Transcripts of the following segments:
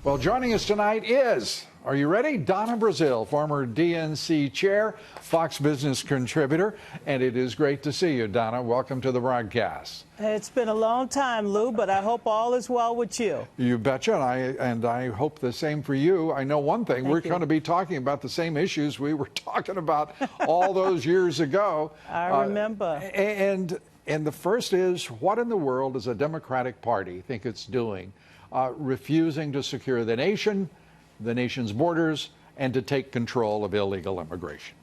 Well, joining us tonight is, are you ready? Donna Brazile, former DNC chair, Fox Business contributor, and it is great to see you, Donna. Welcome to the broadcast. It's been a long time, Lou, but I hope all is well with you. You betcha, and I hope the same for you. I know one thing, we're going to be talking about the same issues we were talking about all those years ago. I remember. And the first is, what in the world does a Democratic Party think it's doing? Refusing to secure the nation's borders, and to take control of illegal immigration?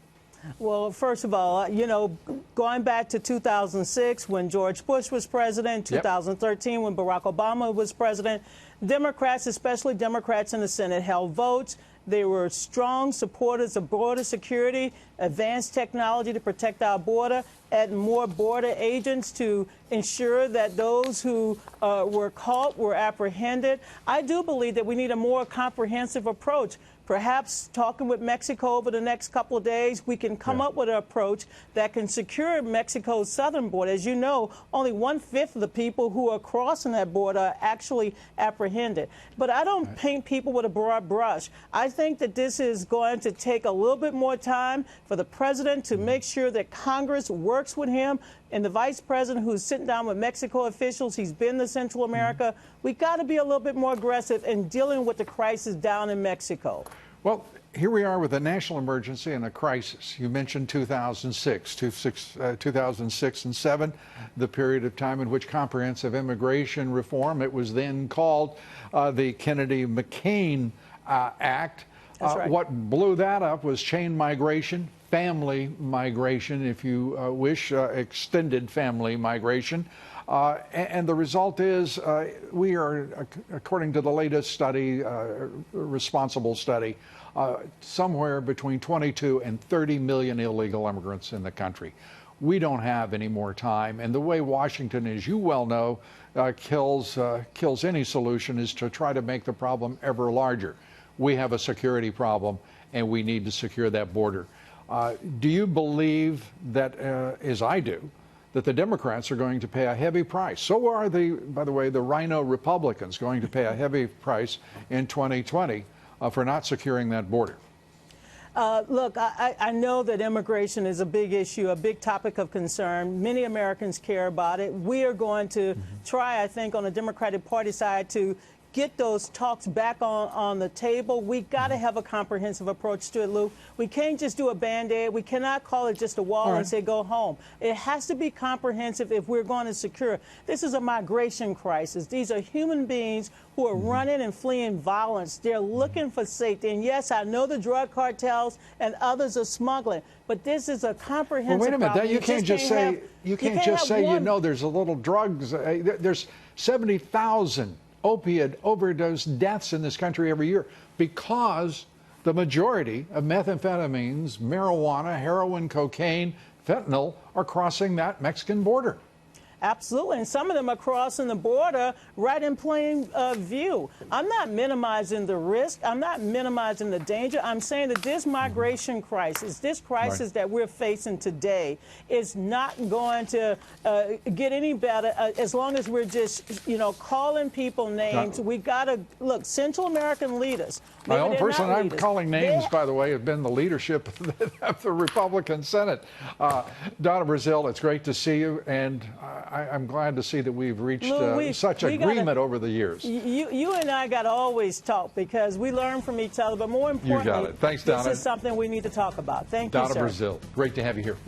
Well, first of all, you know, going back to 2006 when George Bush was president, 2013 when Barack Obama was president, Democrats, especially Democrats in the Senate, held votes. They were strong supporters of border security, advanced technology to protect our border, adding more border agents to ensure that those who were caught were apprehended. I do believe that we need a more comprehensive approach. Perhaps talking with Mexico over the next couple of days, we can come up with an approach that can secure Mexico's southern border. As you know, only 1/5 of the people who are crossing that border are actually apprehended. But I don't paint people with a broad brush. I think that this is going to take a little bit more time for the president to make sure that Congress works with him, and the vice president who's sitting down with Mexico officials. He's been to Central America. We've got to be a little bit more aggressive in dealing with the crisis down in Mexico. Well, here we are with a national emergency and a crisis. You mentioned 2006 and 2007, the period of time in which comprehensive immigration reform, it was then called the Kennedy-McCain Act. That's right. What blew that up was chain migration, family migration, if you wish, extended family migration. And the result is we are, according to the latest study, responsible study, somewhere between 22 and 30 million illegal immigrants in the country. We don't have any more time. And the way Washington, as you well know, kills any solution is to try to make the problem ever larger. We have a security problem, and we need to secure that border. Do you believe that, as I do, that the Democrats are going to pay a heavy price? So are by the way, the Rhino Republicans going to pay a heavy price in 2020 for not securing that border? Look, I know that immigration is a big issue, a big topic of concern. Many Americans care about it. We are going to try, I think, on the Democratic Party side to get those talks back on the table. We got to have a comprehensive approach to it, Lou. We can't just do a Band-Aid. We cannot call it just a wall and say go home. It has to be comprehensive if we're going to secure. This is a migration crisis. These are human beings who are running and fleeing violence. They're looking for safety. And yes, I know the drug cartels and others are smuggling, but this is a comprehensive problem. Well, wait a minute. You can't just say, you know, there's a little drugs. There's 70,000 opiate overdose deaths in this country every year because the majority of methamphetamines, marijuana, heroin, cocaine, fentanyl are crossing that Mexican border. Absolutely, and some of them are crossing the border right in plain view. I'm not minimizing the risk. I'm not minimizing the danger. I'm saying that this migration crisis, this crisis that we're facing today, is not going to get any better as long as we're just, you know, calling people names. We got to look. Central American leaders. My own person I'm calling names, by the way, have been the leadership of the Republican Senate. Donna Brazile, it's great to see you, and I'm glad to see that we've reached such agreement over the years. You and I got to always talk because we learn from each other, but more importantly, you got it. Thanks, Donna. This is something we need to talk about. Thank you, sir. Donna Brazile, great to have you here.